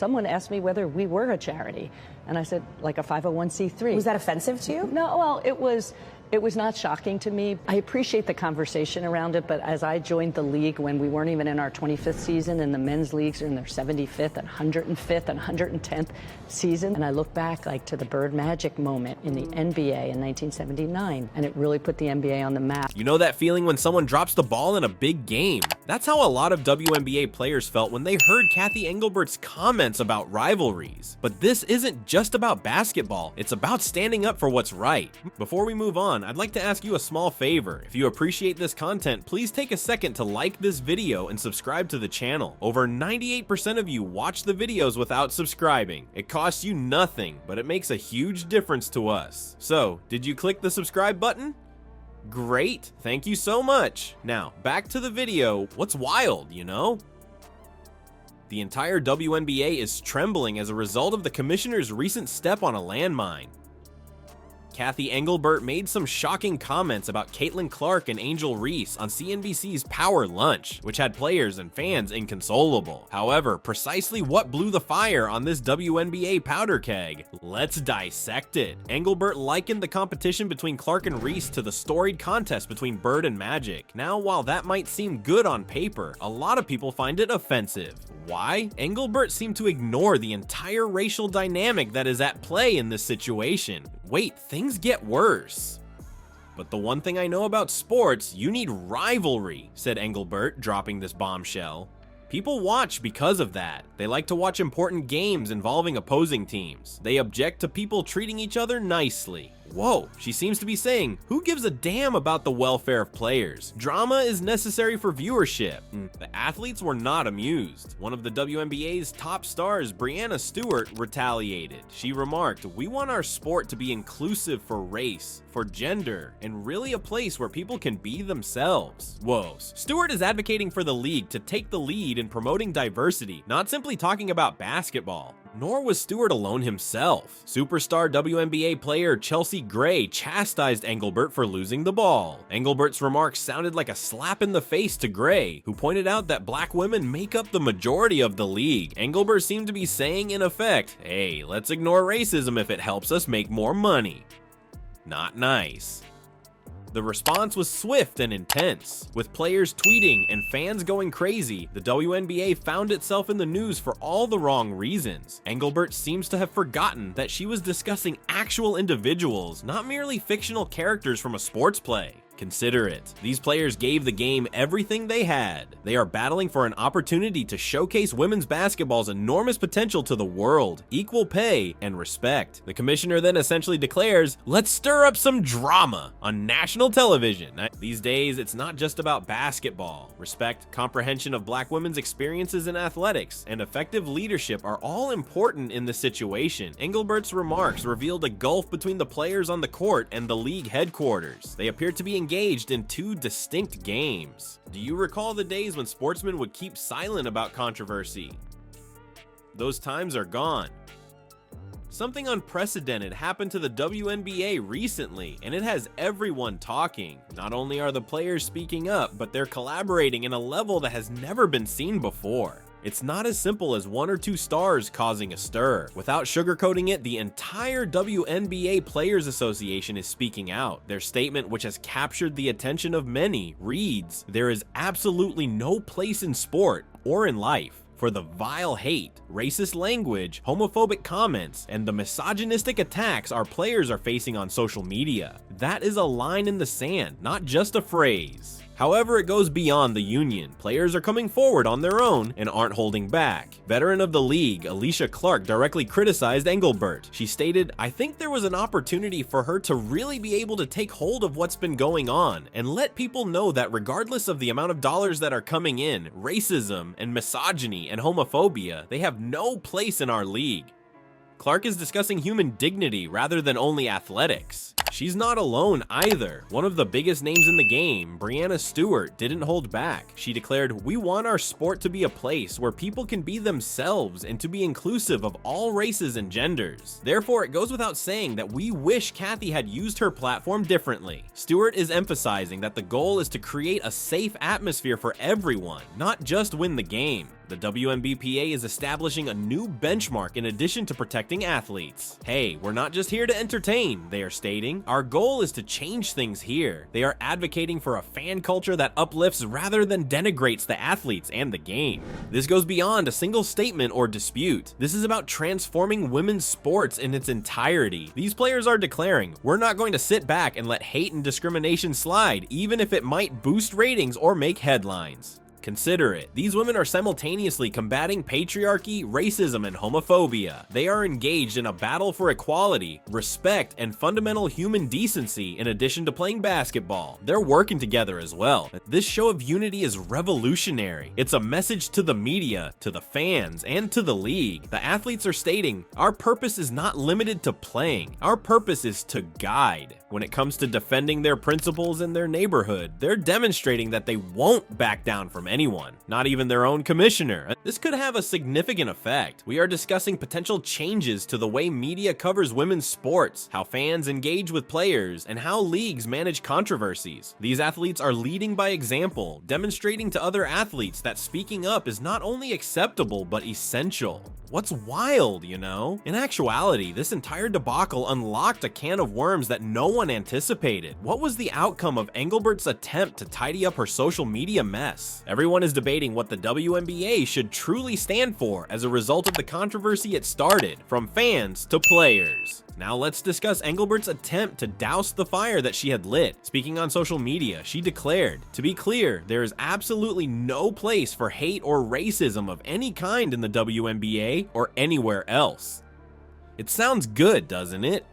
Someone asked me whether we were a charity, and I said, like a 501c3. Was that offensive to you? No, well, it was not shocking to me. I appreciate the conversation around it, but as I joined the league when we weren't even in our 25th season, and the men's leagues are in their 75th and 105th and 110th season, and I look back like to the Bird Magic moment in the NBA in 1979, and it really put the NBA on the map. You know that feeling when someone drops the ball in a big game? That's how a lot of WNBA players felt when they heard Cathy Engelbert's comments about rivalries. But this isn't just about basketball, it's about standing up for what's right. Before we move on, I'd like to ask you a small favor. If you appreciate this content, please take a second to like this video and subscribe to the channel. Over 98% of you watch the videos without subscribing. It costs you nothing, but it makes a huge difference to us. So, did you click the subscribe button? Great, thank you so much. Now, back to the video. What's wild, you know? The entire WNBA is trembling as a result of the commissioner's recent step on a landmine. Cathy Engelbert made some shocking comments about Caitlin Clark and Angel Reese on CNBC's Power Lunch, which had players and fans inconsolable. However, precisely what blew the fire on this WNBA powder keg? Let's dissect it. Engelbert likened the competition between Clark and Reese to the storied contest between Bird and Magic. Now, while that might seem good on paper, a lot of people find it offensive. Why? Engelbert seemed to ignore the entire racial dynamic that is at play in this situation. Wait, things get worse. But the one thing I know about sports, you need rivalry, said Engelbert, dropping this bombshell. People watch because of that. They like to watch important games involving opposing teams. They object to people treating each other nicely. Whoa, she seems to be saying, who gives a damn about the welfare of players? Drama is necessary for viewership. The athletes were not amused. One of the WNBA's top stars, Breanna Stewart, retaliated. She remarked, "We want our sport to be inclusive for race, for gender, and really a place where people can be themselves." Whoa, Stewart is advocating for the league to take the lead in promoting diversity, not simply talking about basketball. Nor was Stewart alone himself. Superstar WNBA player Chelsea Gray chastised Engelbert for losing the ball. Engelbert's remarks sounded like a slap in the face to Gray, who pointed out that black women make up the majority of the league. Engelbert seemed to be saying, in effect, hey, let's ignore racism if it helps us make more money. Not nice. The response was swift and intense. With players tweeting and fans going crazy, the WNBA found itself in the news for all the wrong reasons. Engelbert seems to have forgotten that she was discussing actual individuals, not merely fictional characters from a sports play. Consider it. These players gave the game everything they had. They are battling for an opportunity to showcase women's basketball's enormous potential to the world, equal pay, and respect. The commissioner then essentially declares, let's stir up some drama on national television. These days, it's not just about basketball. Respect, comprehension of black women's experiences in athletics, and effective leadership are all important in this situation. Engelbert's remarks revealed a gulf between the players on the court and the league headquarters. They appear to be engaged in two distinct games. Do you recall the days when sportsmen would keep silent about controversy? Those times are gone. Something unprecedented happened to the WNBA recently, and it has everyone talking. Not only are the players speaking up, but they're collaborating in a level that has never been seen before. It's not as simple as one or two stars causing a stir. Without sugarcoating it, the entire WNBA Players Association is speaking out. Their statement, which has captured the attention of many, reads, "There is absolutely no place in sport or in life for the vile hate, racist language, homophobic comments, and the misogynistic attacks our players are facing on social media." That is a line in the sand, not just a phrase. However, it goes beyond the union. Players are coming forward on their own and aren't holding back. Veteran of the league, Alicia Clark directly criticized Engelbert. She stated, "I think there was an opportunity for her to really be able to take hold of what's been going on and let people know that regardless of the amount of dollars that are coming in, racism and misogyny and homophobia, they have no place in our league." Clark is discussing human dignity rather than only athletics. She's not alone either. One of the biggest names in the game, Breanna Stewart, didn't hold back. She declared, "We want our sport to be a place where people can be themselves and to be inclusive of all races and genders." Therefore, it goes without saying that we wish Cathy had used her platform differently. Stewart is emphasizing that the goal is to create a safe atmosphere for everyone, not just win the game. The WNBPA is establishing a new benchmark in addition to protecting athletes. Hey, we're not just here to entertain, they are stating. Our goal is to change things here. They are advocating for a fan culture that uplifts rather than denigrates the athletes and the game. This goes beyond a single statement or dispute. This is about transforming women's sports in its entirety. These players are declaring, we're not going to sit back and let hate and discrimination slide, even if it might boost ratings or make headlines. Consider it. These women are simultaneously combating patriarchy, racism, and homophobia. They are engaged in a battle for equality, respect, and fundamental human decency in addition to playing basketball. They're working together as well. This show of unity is revolutionary. It's a message to the media, to the fans, and to the league. The athletes are stating, our purpose is not limited to playing. Our purpose is to guide. When it comes to defending their principles in their neighborhood, they're demonstrating that they won't back down from anyone, not even their own commissioner. This could have a significant effect. We are discussing potential changes to the way media covers women's sports, how fans engage with players, and how leagues manage controversies. These athletes are leading by example, demonstrating to other athletes that speaking up is not only acceptable but essential. What's wild, you know? In actuality, this entire debacle unlocked a can of worms that no one anticipated. What was the outcome of Engelbert's attempt to tidy up her social media mess? Everyone is debating what the WNBA should truly stand for as a result of the controversy it started, from fans to players. Now let's discuss Engelbert's attempt to douse the fire that she had lit. Speaking on social media, she declared, "To be clear, there is absolutely no place for hate or racism of any kind in the WNBA or anywhere else." It sounds good, doesn't it?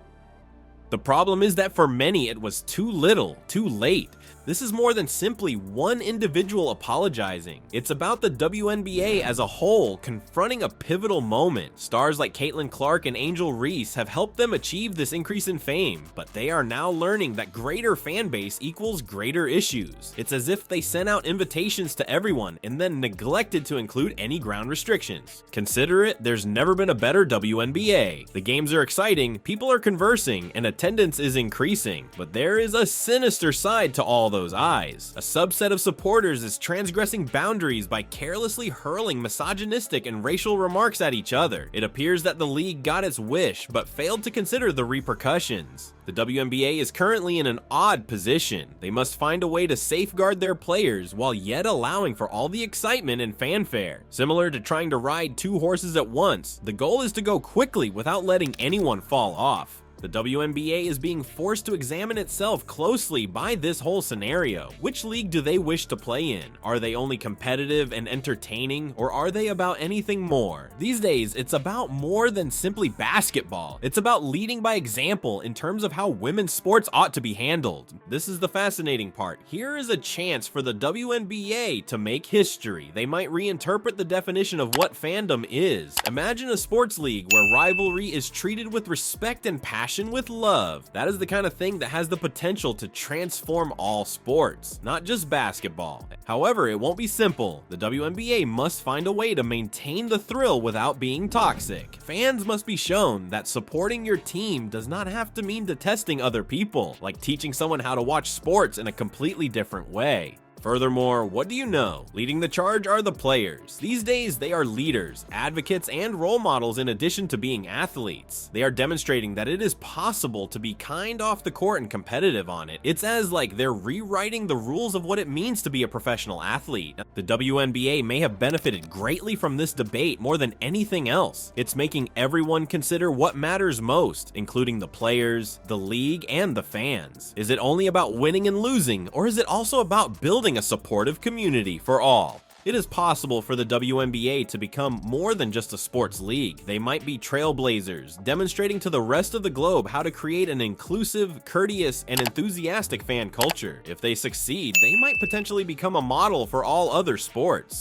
The problem is that for many it was too little, too late. This is more than simply one individual apologizing. It's about the WNBA as a whole confronting a pivotal moment. Stars like Caitlin Clark and Angel Reese have helped them achieve this increase in fame, but they are now learning that greater fan base equals greater issues. It's as if they sent out invitations to everyone and then neglected to include any ground restrictions. Consider it, there's never been a better WNBA. The games are exciting, people are conversing, and attendance is increasing, but there is a sinister side to all those eyes. A subset of supporters is transgressing boundaries by carelessly hurling misogynistic and racial remarks at each other. It appears that the league got its wish, but failed to consider the repercussions. The WNBA is currently in an odd position. They must find a way to safeguard their players while yet allowing for all the excitement and fanfare. Similar to trying to ride two horses at once, the goal is to go quickly without letting anyone fall off. The WNBA is being forced to examine itself closely by this whole scenario. Which league do they wish to play in? Are they only competitive and entertaining, or are they about anything more? These days, it's about more than simply basketball. It's about leading by example in terms of how women's sports ought to be handled. This is the fascinating part. Here is a chance for the WNBA to make history. They might reinterpret the definition of what fandom is. Imagine a sports league where rivalry is treated with respect and passion with love. That is the kind of thing that has the potential to transform all sports, not just basketball. However, it won't be simple. The WNBA must find a way to maintain the thrill without being toxic. Fans must be shown that supporting your team does not have to mean detesting other people, like teaching someone how to watch sports in a completely different way. Furthermore, what do you know? Leading the charge are the players. These days, they are leaders, advocates, and role models in addition to being athletes. They are demonstrating that it is possible to be kind off the court and competitive on it. It's as like they're rewriting the rules of what it means to be a professional athlete. The WNBA may have benefited greatly from this debate more than anything else. It's making everyone consider what matters most, including the players, the league, and the fans. Is it only about winning and losing, or is it also about building a supportive community for all? It is possible for the WNBA to become more than just a sports league. They might be trailblazers, demonstrating to the rest of the globe how to create an inclusive, courteous, and enthusiastic fan culture. If they succeed, they might potentially become a model for all other sports.